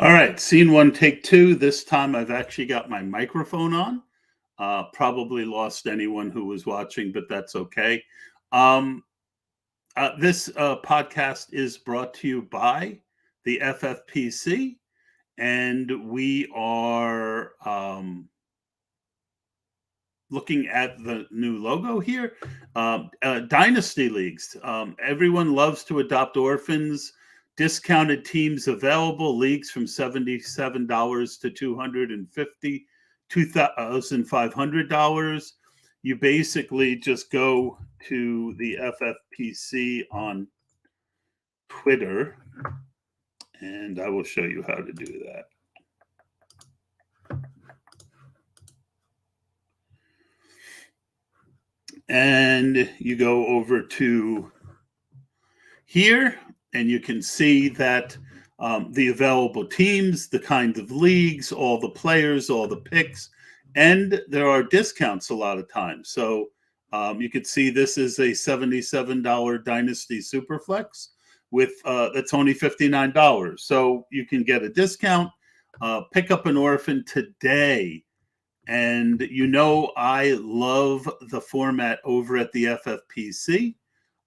All right, scene one, take two. This time I've actually got my microphone on. Probably lost anyone who was watching, but that's okay. Um, this podcast is brought to you by the FFPC, and we are looking at the new logo here. Dynasty leagues. Everyone loves to adopt orphans. Discounted teams available. Leagues from $77 to $2,500. You basically just go to the FFPC on Twitter, and I will show you how to do that. And you go over to here, and you can see that the available teams, the kind of leagues, all the players, all the picks, and there are discounts a lot of times. So you can see this is a $77 Dynasty Superflex with that's only $59. So you can get a discount, pick up an orphan today. And I love the format over at the FFPC.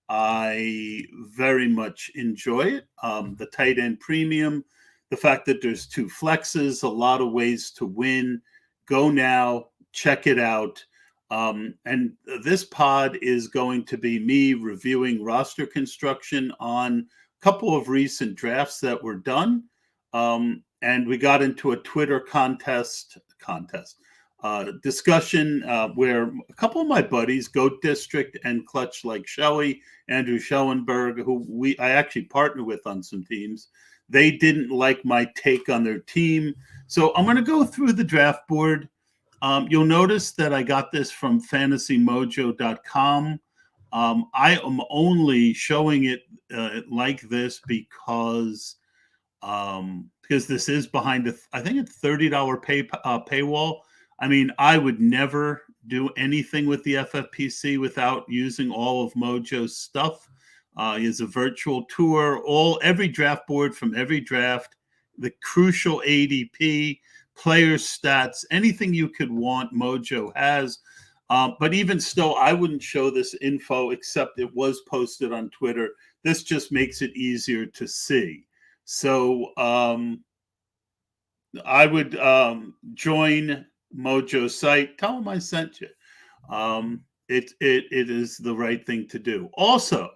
I very much enjoy it. The tight end premium, the fact that there's two flexes, a lot of ways to win. Go now, check it out. And this pod is going to be me reviewing roster construction on a couple of recent drafts that were done. And we got into a Twitter contest discussion where a couple of my buddies, Goat District and Clutch Like Shelly, Andrew Schellenberg, who I actually partner with on some teams, they didn't like my take on their team. So I'm going to go through the draft board. You'll notice that I got this from fantasymojo.com. I am only showing it like this because this is behind I think it's $30 paywall. I mean, I would never do anything with the FFPC without using all of Mojo's stuff. Is a virtual tour, every draft board from every draft, the crucial ADP, player stats, anything you could want, Mojo has. But even still, I wouldn't show this info except it was posted on Twitter. This just makes it easier to see. So I would join Mojo's site. Tell them I sent you. It is the right thing to do. Also,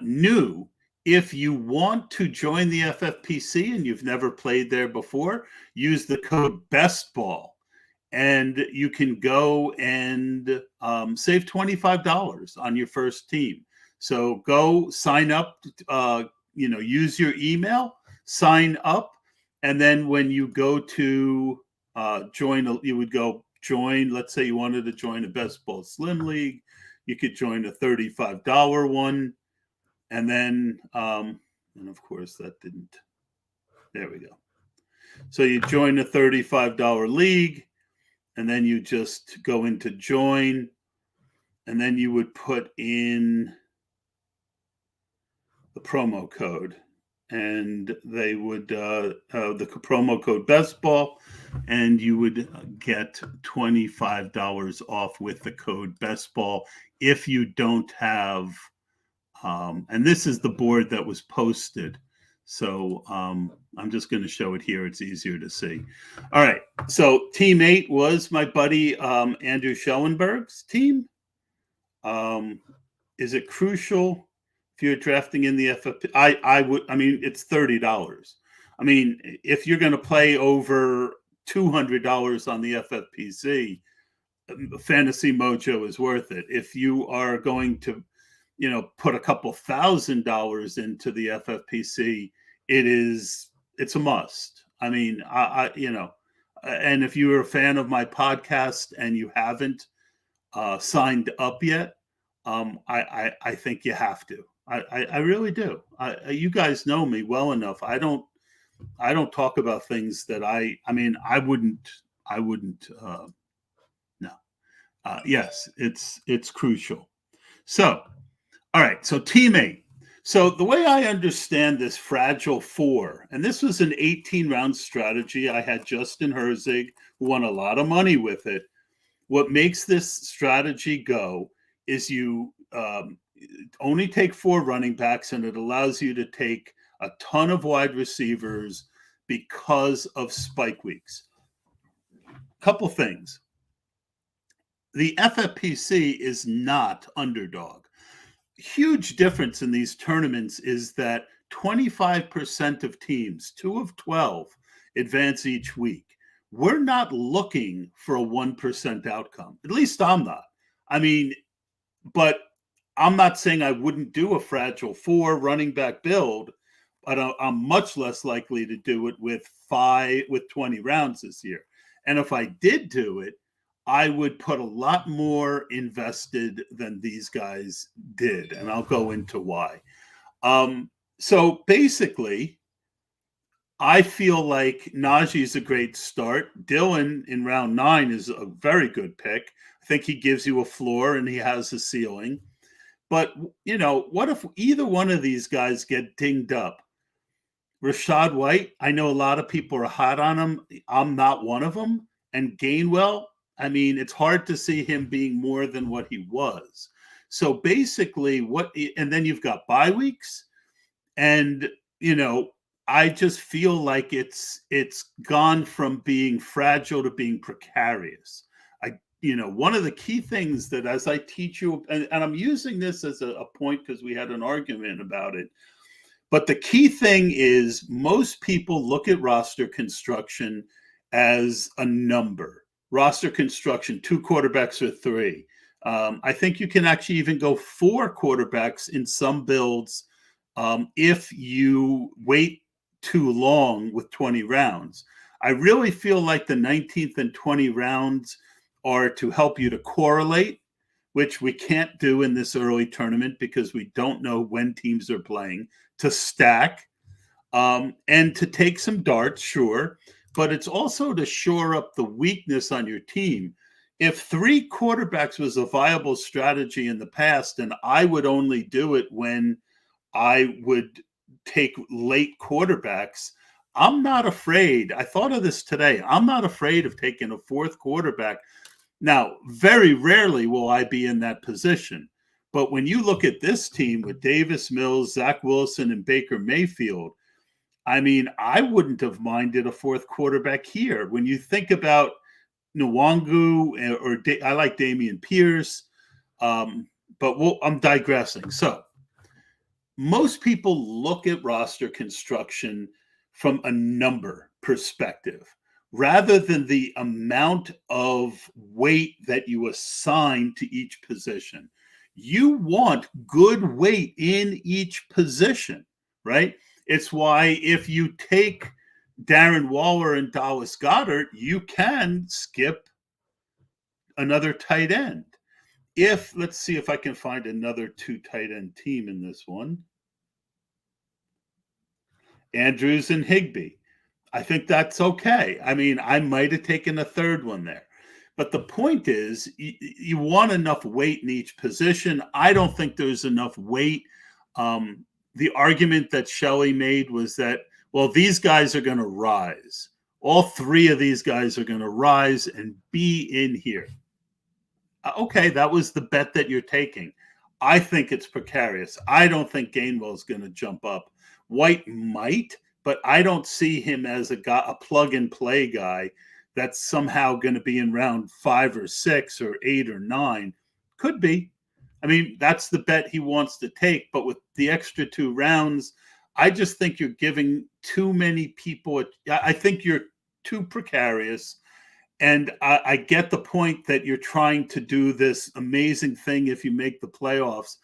new, if you want to join the FFPC and you've never played there before, use the code Bestball, and you can go and save $25 on your first team. So go sign up. Use your email, sign up, and then when you go to join, you would go join. Let's say you wanted to join a Bestball Slim League, you could join a $35 one, and then and of course that didn't. There we go. So you join a $35 league, and then you just go into join, and then you would put in the promo code, and they would the promo code Bestball, and you would get $25 off with the code Bestball if you don't have. And this is the board that was posted. So I'm just going to show it here. It's easier to see. All right. So team 8 was my buddy Andrew Schellenberg's team. Is it crucial if you're drafting in the FFP? It's $30. I mean, if you're going to play over $200 on the FFPC, Fantasy Mojo is worth it. If you are going to put a couple $1,000 into the FFPC, it's a must. I mean, and if you're a fan of my podcast and you haven't signed up yet, I think you have to. I really do. You guys know me well enough. I don't talk about things that I wouldn't. No. Yes, it's crucial. So, all right. So team 8. So the way I understand this fragile four, and this was an 18 round strategy. I had Justin Herzig, who won a lot of money with it. What makes this strategy go is you only take four running backs, and it allows you to take a ton of wide receivers because of spike weeks. Couple things. The FFPC is not underdog. Huge difference in these tournaments is that 25% of teams, 2 of 12, advance each week. We're not looking for a 1% outcome. At least I'm not. I mean, but I'm not saying I wouldn't do a fragile four running back build, but I'm much less likely to do it with 20 rounds this year. And if I did do it, I would put a lot more invested than these guys did, and I'll go into why. So basically, I feel like Najee's a great start. Dylan in round 9 is a very good pick. I think he gives you a floor and he has a ceiling. But, what if either one of these guys get dinged up? Rachaad White, I know a lot of people are hot on him. I'm not one of them. And Gainwell, I mean, it's hard to see him being more than what he was. So basically, and then you've got bye weeks, and I just feel like it's gone from being fragile to being precarious. One of the key things that as I teach you, and I'm using this as a point because we had an argument about it, but the key thing is most people look at roster construction as a number. Roster construction, 2 quarterbacks or 3. I think you can actually even go 4 quarterbacks in some builds if you wait too long with 20 rounds. I really feel like the 19th and 20 rounds are to help you to correlate, which we can't do in this early tournament because we don't know when teams are playing, to stack, and to take some darts, sure, but it's also to shore up the weakness on your team. If 3 quarterbacks was a viable strategy in the past, and I would only do it when I would take late quarterbacks, I'm not afraid. I thought of this today. I'm not afraid of taking a 4th quarterback. Now, very rarely will I be in that position. But when you look at this team with Davis Mills, Zach Wilson, and Baker Mayfield, I mean, I wouldn't have minded a 4th quarterback here. When you think about Nwangu, or I like Dameon Pierce, but I'm digressing. So most people look at roster construction from a number perspective rather than the amount of weight that you assign to each position. You want good weight in each position, right? It's why if you take Darren Waller and Dallas Goedert, you can skip another tight end. Let's see if I can find another 2 tight end team in this one. Andrews and Higbee. I think that's okay. I mean, I might have taken a 3rd one there. But the point is, you want enough weight in each position. I don't think there's enough weight. The argument that Shelley made was that, well, these guys are going to rise. All 3 of these guys are going to rise and be in here. Okay, that was the bet that you're taking. I think it's precarious. I don't think Gainwell is going to jump up. White might, but I don't see him as a plug-and-play guy that's somehow going to be in round 5 or 6 or 8 or 9. Could be. I mean, that's the bet he wants to take. But with the extra 2 rounds, I just think you're giving too many people. I think you're too precarious. And I get the point that you're trying to do this amazing thing if you make the playoffs.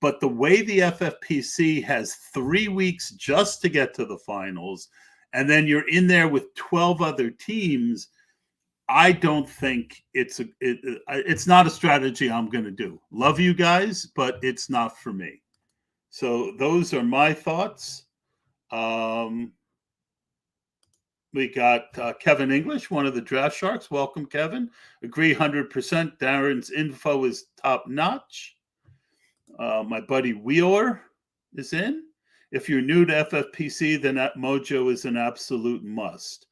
But the way the FFPC has 3 weeks just to get to the finals, and then you're in there with 12 other teams, I don't think it's not a strategy I'm going to do. Love you guys, but it's not for me. So those are my thoughts. We got Kevin English, one of the Draft Sharks. Welcome, Kevin. Agree 100%. Darren's info is top notch. My buddy Wheeler. is in. If you're new to FFPC, then that Mojo is an absolute must.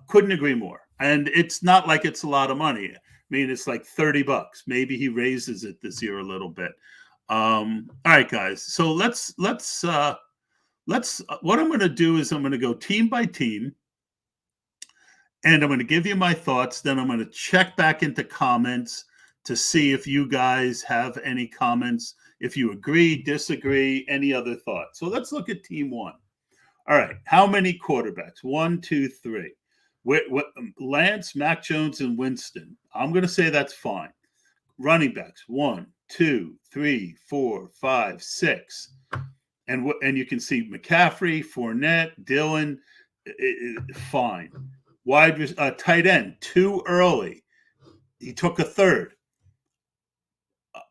Couldn't agree more. And it's not like it's a lot of money. I mean, it's like $30. Maybe he raises it this year a little bit. All right, guys. So let's what I'm going to do is I'm going to go team by team, and I'm going to give you my thoughts. Then I'm going to check back into comments to see if you guys have any comments, if you agree, disagree, any other thoughts. So let's look at team one. All right. How many quarterbacks? 1, 2, 3. Lance, Mac Jones, and Winston. I'm going to say that's fine. Running backs. 1, 2, 3, 4, 5, 6. And you can see McCaffrey, Fournette, Dillon, fine. Tight end, too early. He took a third.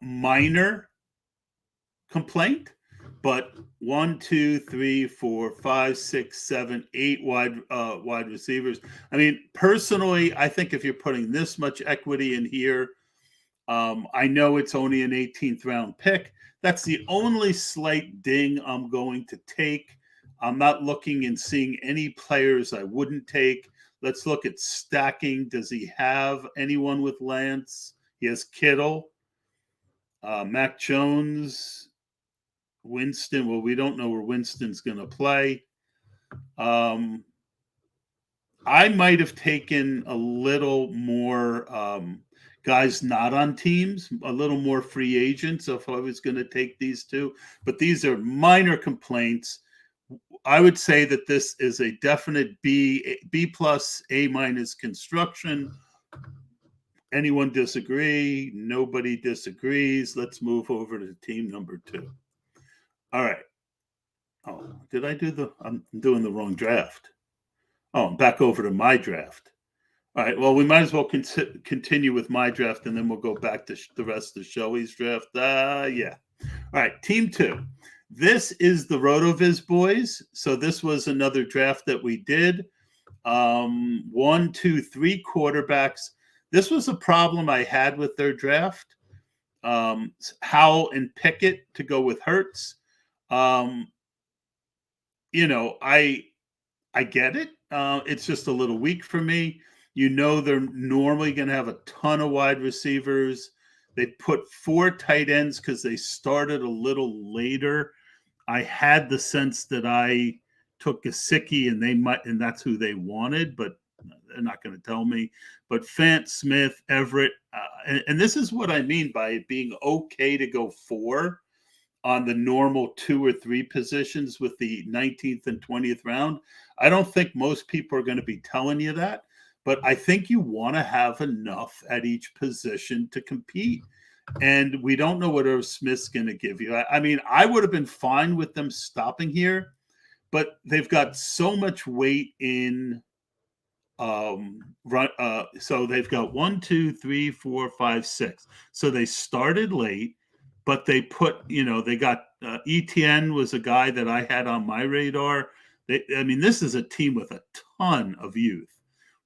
Minor complaint, but 1, 2, 3, 4, 5, 6, 7, 8 wide receivers. I mean, personally, I think if you're putting this much equity in here, I know it's only an 18th round pick. That's the only slight ding I'm going to take. I'm not looking and seeing any players I wouldn't take. Let's look at stacking. Does he have anyone with Lance? He has Kittle, Mac Jones, Winston. Well, we don't know where Winston's going to play. I might have taken a little more guys not on teams, a little more free agents if I was going to take these two. But these are minor complaints. I would say that this is a definite B plus, A minus construction. Anyone disagree? Nobody disagrees. Let's move over to team number 2. All right. Oh, did I do I'm doing the wrong draft. Oh, I'm back over to my draft. All right. Well, we might as well continue with my draft, and then we'll go back to the rest of Shoei's draft. Yeah. All right. Team 2. This is the RotoViz boys. So this was another draft that we did. 1, 2, 3 quarterbacks. This was a problem I had with their draft. Howell and Pickett to go with Hurts. I get it. It's just a little weak for me. They're normally going to have a ton of wide receivers. They put 4 tight ends because they started a little later. I had the sense that I took Gesicki and that's who they wanted, but they're not going to tell me. But Fant, Smith, Everett, and this is what I mean by it being okay to go 4 on the normal 2 or 3 positions with the 19th and 20th round. I don't think most people are going to be telling you that, but I think you want to have enough at each position to compete. And we don't know what Irv Smith's going to give you. I mean, I would have been fine with them stopping here, but they've got so much weight in so they've got 1, 2, 3, 4, 5, 6. So they started late, but they put, they got ETN was a guy that I had on my radar. This is a team with a ton of youth,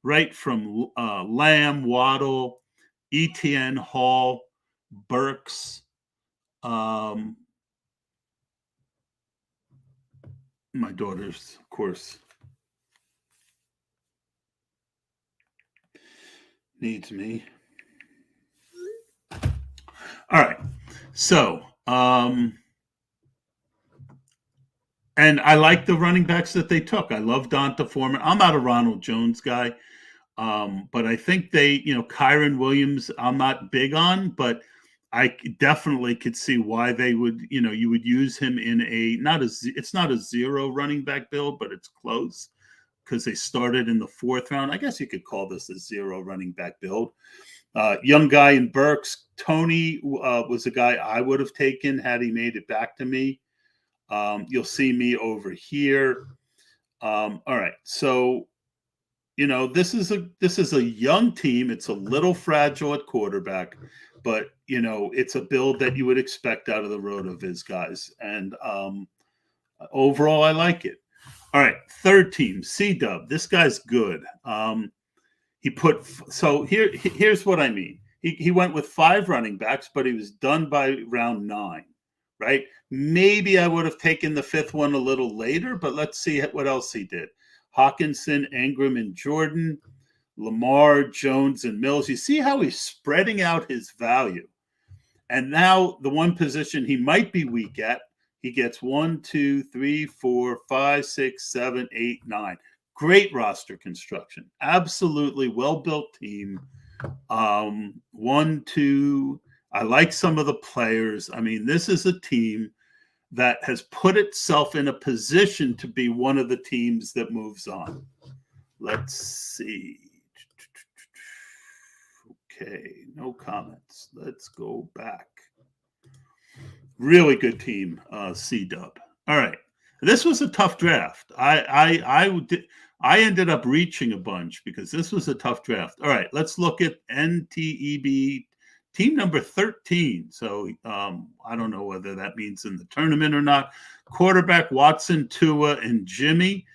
right from Lamb, Waddle, ETN, Hall, Burks. My daughter's, of course, needs me. All right. So, and I like the running backs that they took. I love Donta Foreman. I'm not a Ronald Jones guy, but I think Kyron Williams, I'm not big on, but I definitely could see why they would, you would use him in it's not a 0 running back build, but it's close because they started in the 4th round. I guess you could call this a 0 running back build. Young guy in Burks. Tony was a guy I would have taken had he made it back to me. You'll see me over here. All right. So, this is a young team. It's a little fragile at quarterback, but it's a build that you would expect out of the RotoViz guys. And overall, I like it. All right. 3rd team, C-Dub. This guy's good. Here's what I mean. He went with 5 running backs, but he was done by round 9, right? Maybe I would have taken the fifth one a little later, but let's see what else he did. Hawkinson, Ingram, and Jordan, Lamar, Jones, and Mills. You see how he's spreading out his value. And now the one position he might be weak at, he gets 1, 2, 3, 4, 5, 6, 7, 8, 9. Great roster construction. Absolutely well-built team. 1, 2. I like some of the players. I mean, this is a team that has put itself in a position to be one of the teams that moves on. Let's see. Okay, no comments. Let's go back. Really good team, C-Dub. All right, this was a tough draft. I ended up reaching a bunch because this was a tough draft. All right, let's look at NTEB team number 13. So I don't know whether that means in the tournament or not. Quarterback Watson, Tua, and Jimmy.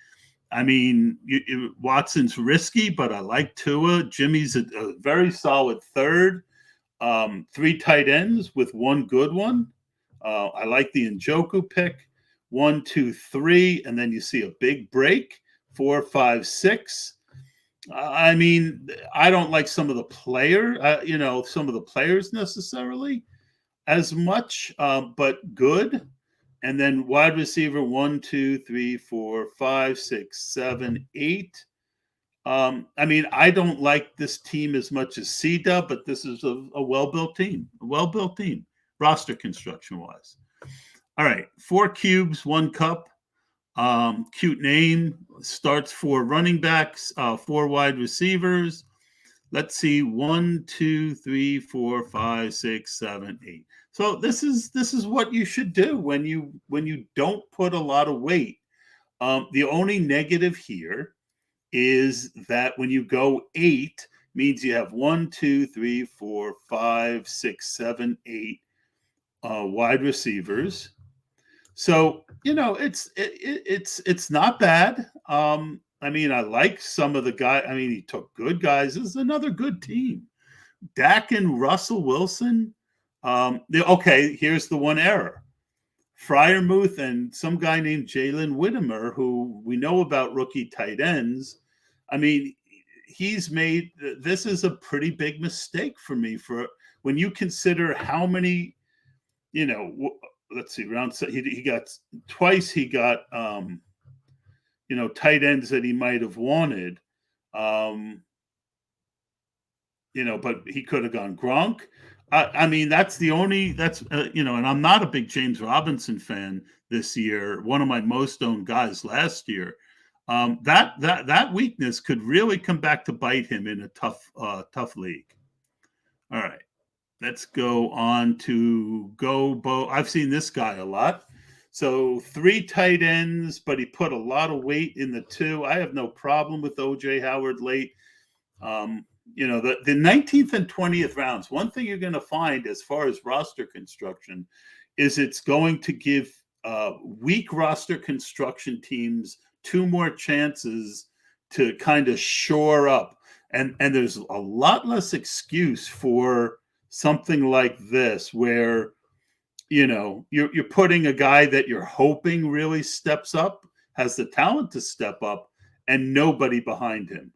I mean, Watson's risky, but I like Tua. Jimmy's a very solid third. 3 tight ends with one good one. I like the Njoku pick. 1, 2, 3, and then you see a big break. 4, 5, 6. I mean, I don't like some of the players necessarily as much, but good. And then wide receiver 1, 2, 3, 4, 5, 6, 7, 8. I mean, I don't like this team as much as C-Dub, but this is a well-built team, roster construction-wise. All right, 4 cubes, 1 cup. Cute name. Starts 4 running backs, 4 wide receivers. Let's see, 1, 2, 3, 4, 5, 6, 7, 8. So this is what you should do when you don't put a lot of weight. The only negative here is that when you go 8, means you have 1, 2, 3, 4, 5, 6, 7, 8 wide receivers. So it's not bad. I mean, I like some of the guys. I mean, he took good guys. This is another good team. Dak and Russell Wilson. Okay, here's the one error. Freiermuth and some guy named Jalen Whittemore, who we know about rookie tight ends. I mean, this is a pretty big mistake for me for when you consider how many, let's see, he got twice. He got, tight ends that he might have wanted, but he could have gone Gronk. I mean, and I'm not a big James Robinson fan this year. One of my most owned guys last year. That weakness could really come back to bite him in a tough league. All right, let's go on to Bo. I've seen this guy a lot. So 3 tight ends, but he put a lot of weight in the 2. I have no problem with O.J. Howard late. The 19th and 20th rounds, one thing you're going to find as far as roster construction is it's going to give weak roster construction teams 2 more chances to kind of shore up. And there's a lot less excuse for something like this where, you're putting a guy that you're hoping really steps up, has the talent to step up, and nobody behind him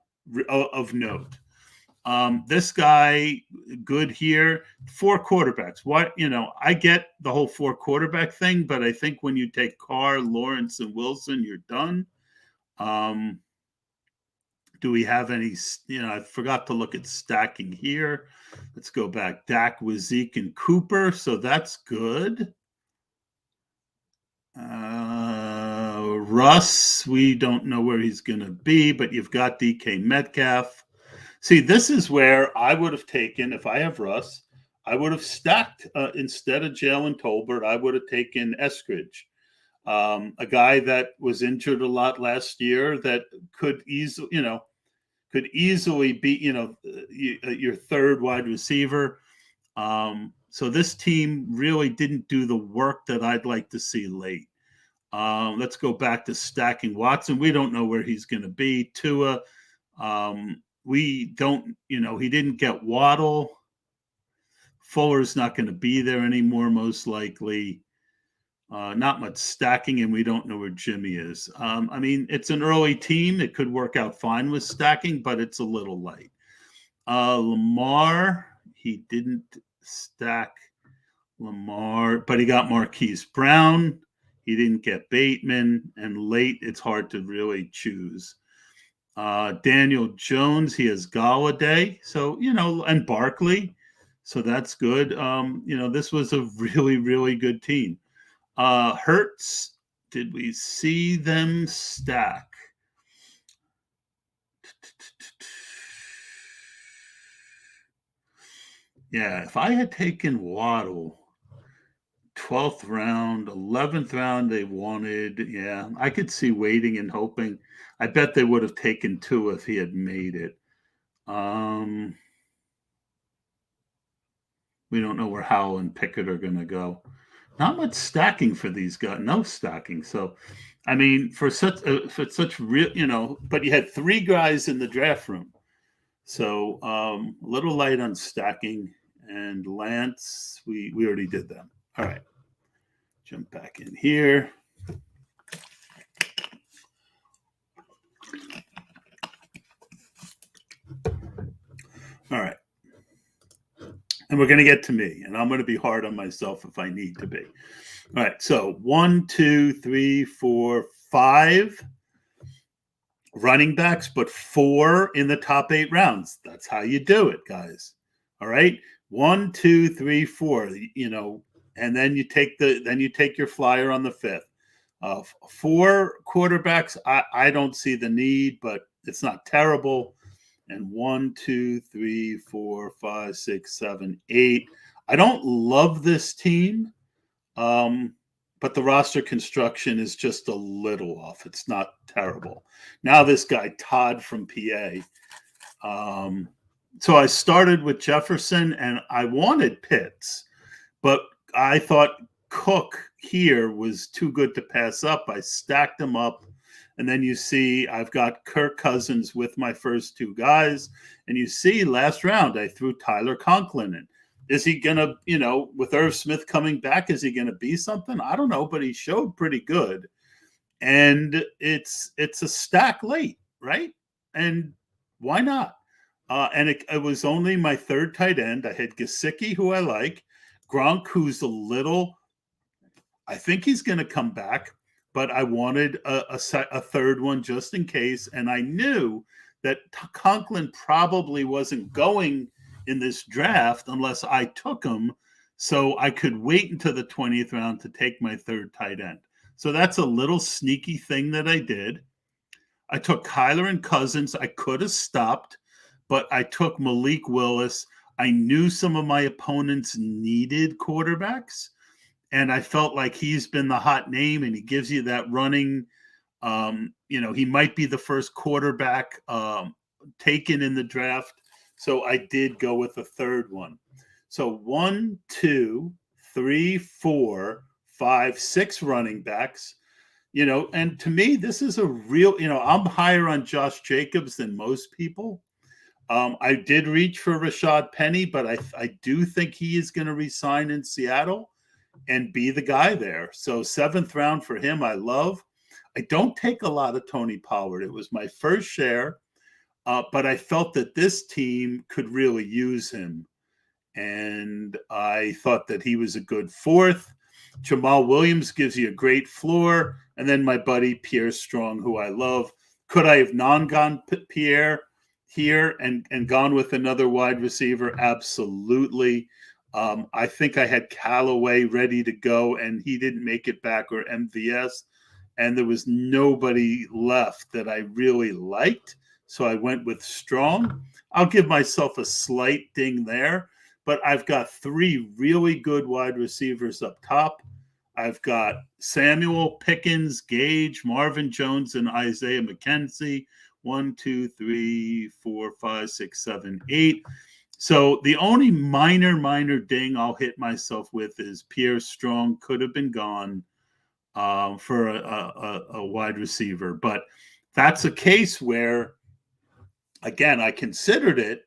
of note. This guy, good here. 4 quarterbacks. I get the whole 4 quarterback thing, but I think when you take Carr, Lawrence, and Wilson, you're done. Do we have any, I forgot to look at stacking here. Let's go back. Dak with Zeke and Cooper. So that's good. Russ, we don't know where he's going to be, but you've got DK Metcalf. See, this is where I would have taken, if I have Russ, I would have stacked instead of Jalen Tolbert, I would have taken Eskridge, a guy that was injured a lot last year that could easily be, your third wide receiver. So this team really didn't do the work that I'd like to see late. Let's go back to stacking Watson. We don't know where he's going to be. Tua, we don't, he didn't get Waddle. Fuller's not going to be there anymore, most likely. Not much stacking, and we don't know where Jimmy is. I mean, it's an early team. It could work out fine with stacking, but it's a little light. Lamar, he didn't stack Lamar, but he got Marquise Brown. He didn't get Bateman, and late, it's hard to really choose. Daniel Jones, he has Galladay, so and Barkley, so that's good. This was a really, really good team. Hurts, did we see them stack? Yeah, if I had taken Waddle, 12th round, 11th round, they wanted. Yeah, I could see waiting and hoping. I bet they would have taken two if he had made it. We don't know where Howell and Pickett are going to go. Not much stacking for these guys. No stacking. So, I mean, for such real, but you had three guys in the draft room. So a little light on stacking. And Lance, we already did them. All right. Jump back in here. All right. And we're going to get to me, and I'm going to be hard on myself if I need to be. All right. So 1, 2, 3, 4, 5 running backs, but 4 in the top 8 rounds. That's how you do it, guys. All right. 1, 2, 3, 4, and then you take your flyer on the 5th. 4 quarterbacks, I don't see the need, but it's not terrible. And 1, 2, 3, 4, 5, 6, 7, 8. I don't love this team, but the roster construction is just a little off. It's not terrible. Now this guy, Todd from PA. So I started with Jefferson, and I wanted Pitts, but I thought Cook here was too good to pass up. I stacked him up. And then you see I've got Kirk Cousins with my first 2 guys. And you see last round I threw Tyler Conklin in. Is he going to, with Irv Smith coming back, is he going to be something? I don't know, but he showed pretty good. And it's a stack late, right? And why not? And it was only my 3rd tight end. I had Gesicki, who I like. Gronk, who's I think he's going to come back. But I wanted a 3rd one just in case. And I knew that Conklin probably wasn't going in this draft unless I took him. So I could wait until the 20th round to take my 3rd tight end. So that's a little sneaky thing that I did. I took Kyler and Cousins. I could have stopped, but I took Malik Willis. I knew some of my opponents needed quarterbacks. And I felt like he's been the hot name, and he gives you that running. He might be the first quarterback taken in the draft. So I did go with the 3rd one. So 1, 2, 3, 4, 5, 6 running backs. And to me, this is a real. I'm higher on Josh Jacobs than most people. I did reach for Rashad Penny, but I do think he is going to resign in Seattle and be the guy there. So 7th round for him, I love. I don't take a lot of Tony Pollard. It was my first share, but I felt that this team could really use him. And I thought that he was a good 4th. Jamal Williams gives you a great floor. And then my buddy Pierre Strong, who I love. Could I have non-gone Pierre here and gone with another wide receiver? Absolutely. I think I had Callaway ready to go, and he didn't make it back, or MVS, and there was nobody left that I really liked. So I went with Strong. I'll give myself a slight ding there, but I've got 3 really good wide receivers up top. I've got Samuel, Pickens, Gage, Marvin Jones, and Isaiah McKenzie. 1, 2, 3, 4, 5, 6, 7, 8. So the only minor ding I'll hit myself with is Pierre Strong could have been gone for a wide receiver. But that's a case where, again, I considered it,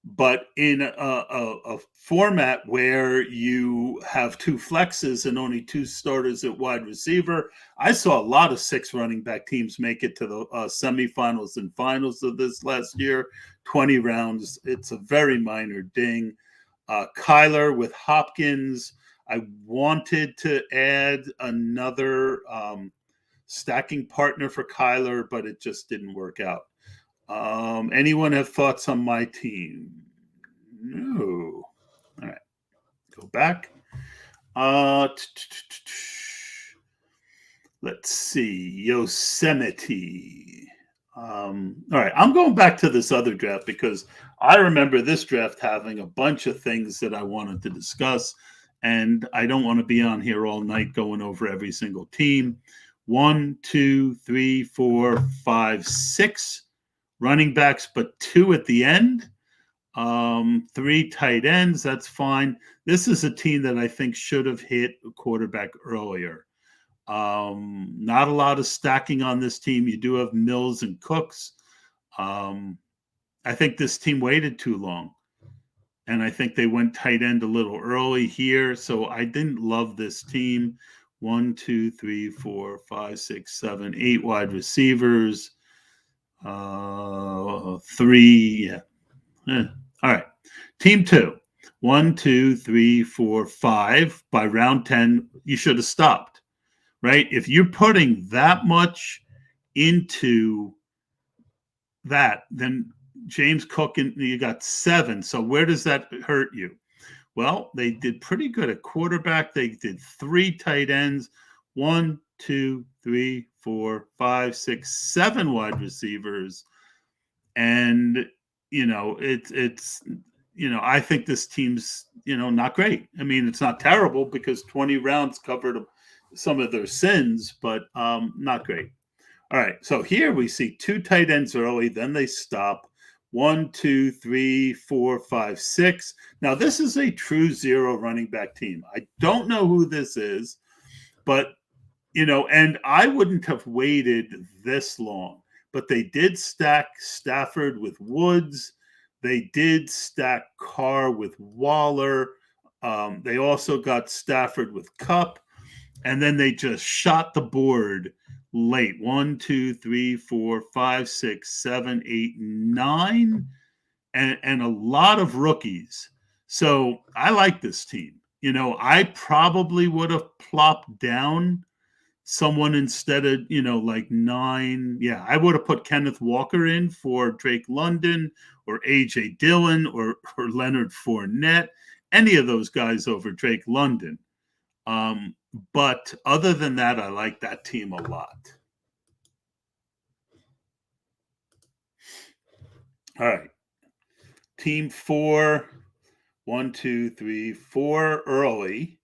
But in a format where you have two flexes and only two starters at wide receiver, I saw a lot of 6 running back teams make it to the semifinals and finals of this last year. 20 rounds. It's a very minor ding. Kyler with Hopkins. I wanted to add another stacking partner for Kyler, but it just didn't work out. Anyone have thoughts on my team? No. All right. Go back. Let's see. Yosemite. All right. I'm going back to this other draft because I remember this draft having a bunch of things that I wanted to discuss, and I don't want to be on here all night going over every single team. 1, 2, 3, 4, 5, 6 running backs, but 2 at the end. 3 tight ends, that's fine. This is a team that I think should have hit a quarterback earlier. Not a lot of stacking on this team. You do have Mills and Cooks. I think this team waited too long. And I think they went tight end a little early here. So I didn't love this team. 1, 2, 3, 4, 5, 6, 7, 8 wide receivers. 3, yeah. All right. Team 2. 1, 2, 3, 4, 5. By round 10, you should have stopped, right? If you're putting that much into that, then James Cook, and you got 7. So where does that hurt you? Well, they did pretty good at quarterback. They did 3 tight ends. 1, 2, 3, 4, 5, 6, 7 wide receivers. And it's I think this team's not great. I mean, it's not terrible because 20 rounds covered some of their sins, but not great. All right, so here we see 2 tight ends early, then they stop. 1, 2, 3, 4, 5, 6. Now this is a true 0 running back team. I don't know who this is, but and I wouldn't have waited this long. But they did stack Stafford with Woods. They did stack Carr with Waller. They also got Stafford with Kupp. And then they just shot the board late. 1, 2, 3, 4, 5, 6, 7, 8, 9. And a lot of rookies. So I like this team. I probably would have plopped down someone instead of, like 9. Yeah, I would have put Kenneth Walker in for Drake London or A.J. Dillon or Leonard Fournette, any of those guys over Drake London. But other than that, I like that team a lot. All right. Team 4, 1, 2, 3, 4 early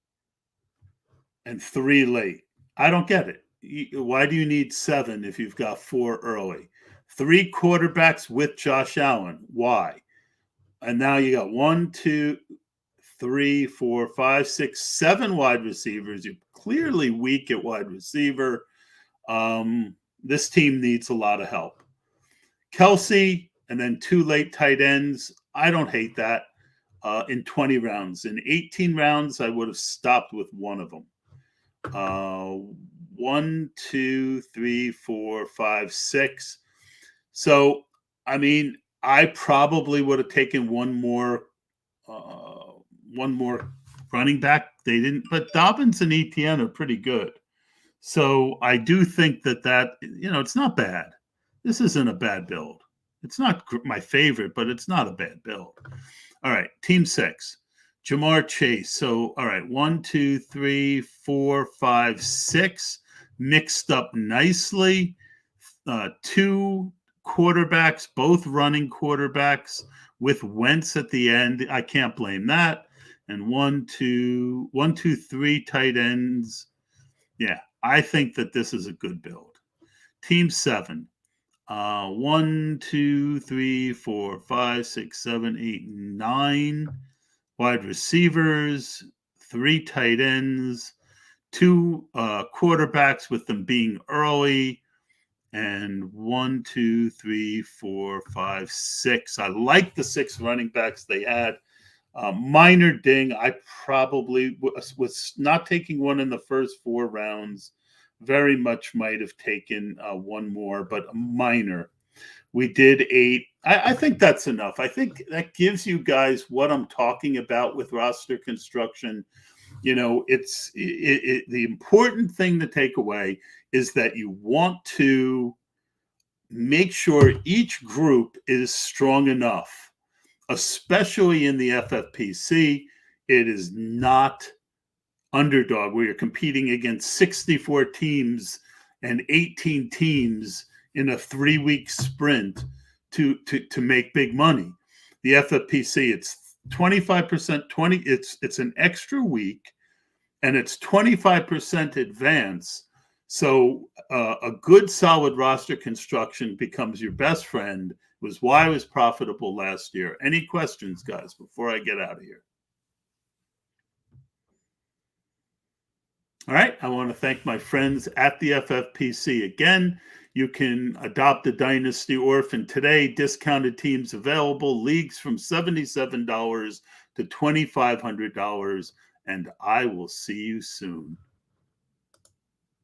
and 3 late. I don't get it. Why do you need 7 if you've got 4 early? 3 quarterbacks with Josh Allen. Why? And now you got 1, 2, 3, 4, 5, 6, 7 wide receivers. You're clearly weak at wide receiver. This team needs a lot of help. Kelsey and then 2 late tight ends. I don't hate that. In 20 rounds. In 18 rounds, I would have stopped with one of them. 1, 2, 3, 4, 5, 6. So, I mean, I probably would have taken one more running back. They didn't, but Dobbins and Etienne are pretty good. So I do think that it's not bad. This isn't a bad build. It's not my favorite, but it's not a bad build. All right, team 6. Jamar Chase. So, all right, 1, 2, 3, 4, 5, 6. Mixed up nicely. 2 quarterbacks, both running quarterbacks with Wentz at the end. I can't blame that. And 1, 2, 3 tight ends. Yeah, I think that this is a good build. Team 7. 1, 2, 3, 4, 5, 6, 7, 8, 9 wide receivers, 3 tight ends, 2 quarterbacks with them being early, And 1, 2, 3, 4, 5, 6. I like the 6 running backs they had. Minor ding. I probably was not taking one in the first 4 rounds. Very much might have taken one more, but minor. We did 8. I think that's enough. I think that gives you guys what I'm talking about with roster construction. You know, the important thing to take away is that you want to make sure each group is strong enough, especially in the FFPC. It is not underdog where you're competing against 64 teams and 18 teams in a 3-week sprint to make big money. The FFPC, it's 25%, it's an extra week, and it's 25% advance. So a good solid roster construction becomes your best friend. It was why I was profitable last year. Any questions, guys, before I get out of here? All right. I want to thank my friends at the FFPC again. You can adopt a Dynasty Orphan today. Discounted teams available. Leagues from $77 to $2,500. And I will see you soon.